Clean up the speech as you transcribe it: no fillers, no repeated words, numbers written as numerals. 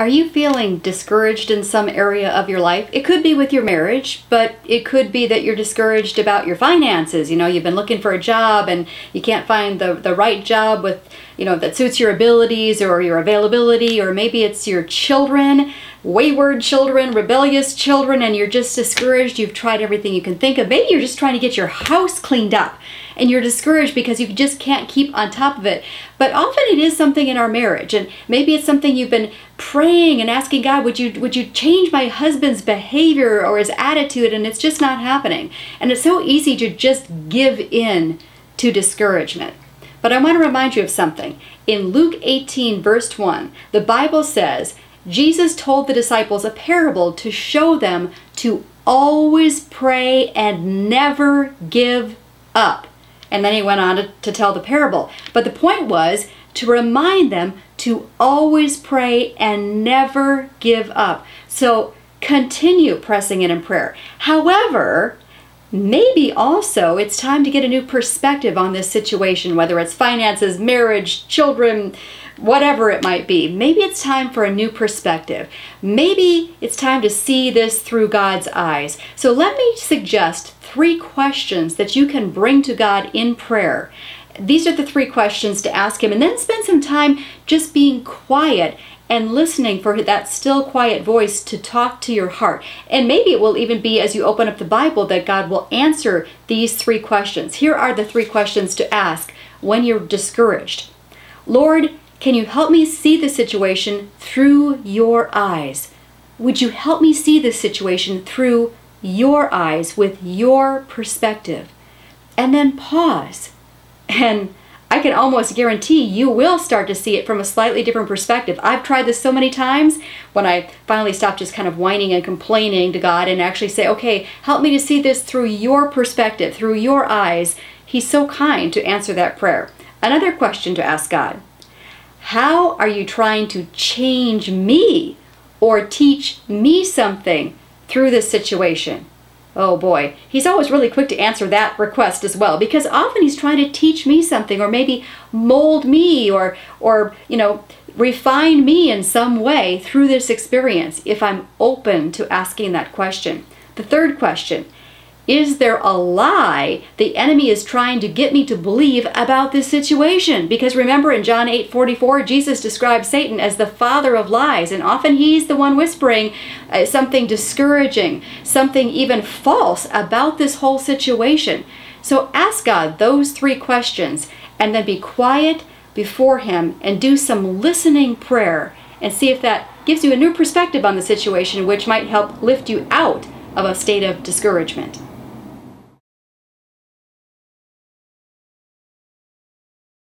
Are you feeling discouraged in some area of your life? It could be with your marriage, but it could be that you're discouraged about your finances. You know, you've been looking for a job and you can't find the right job with, that suits your abilities or your availability, or maybe it's your children, wayward children, rebellious children, and you're just discouraged. You've tried everything you can think of. Maybe you're just trying to get your house cleaned up and you're discouraged because you just can't keep on top of it. But often it is something in our marriage, and maybe it's something you've been praying and asking God, would you change my husband's behavior or his attitude, and it's just not happening. And it's so easy to just give in to discouragement. But I want to remind you of something. In Luke 18 verse 1, the Bible says, Jesus told the disciples a parable to show them to always pray and never give up. And then he went on to tell the parable. But the point was to remind them to always pray and never give up. So continue pressing in prayer. However, maybe also it's time to get a new perspective on this situation, whether it's finances, marriage, children, whatever it might be. Maybe it's time for a new perspective. Maybe it's time to see this through God's eyes. So let me suggest 3 questions that you can bring to God in prayer. These are the 3 questions to ask Him, and then spend some time just being quiet and listening for that still quiet voice to talk to your heart. And maybe it will even be as you open up the Bible that God will answer these 3 questions. Here are the 3 questions to ask when you're discouraged. Lord, can you help me see the situation through your eyes? Would you help me see this situation through your eyes with your perspective? And then pause. And I can almost guarantee you will start to see it from a slightly different perspective. I've tried this so many times when I finally stopped just kind of whining and complaining to God and actually say, okay, help me to see this through your perspective, through your eyes. He's so kind to answer that prayer. Another question to ask God. How are you trying to change me or teach me something through this situation? Oh boy, He's always really quick to answer that request as well, because often He's trying to teach me something, or maybe mold me, or refine me in some way through this experience, if I'm open to asking that question. The third question, is there a lie the enemy is trying to get me to believe about this situation? Because remember, in John 8:44, Jesus describes Satan as the father of lies, and often he's the one whispering something discouraging, something even false about this whole situation. So ask God those 3 questions, and then be quiet before Him and do some listening prayer, and see if that gives you a new perspective on the situation, which might help lift you out of a state of discouragement.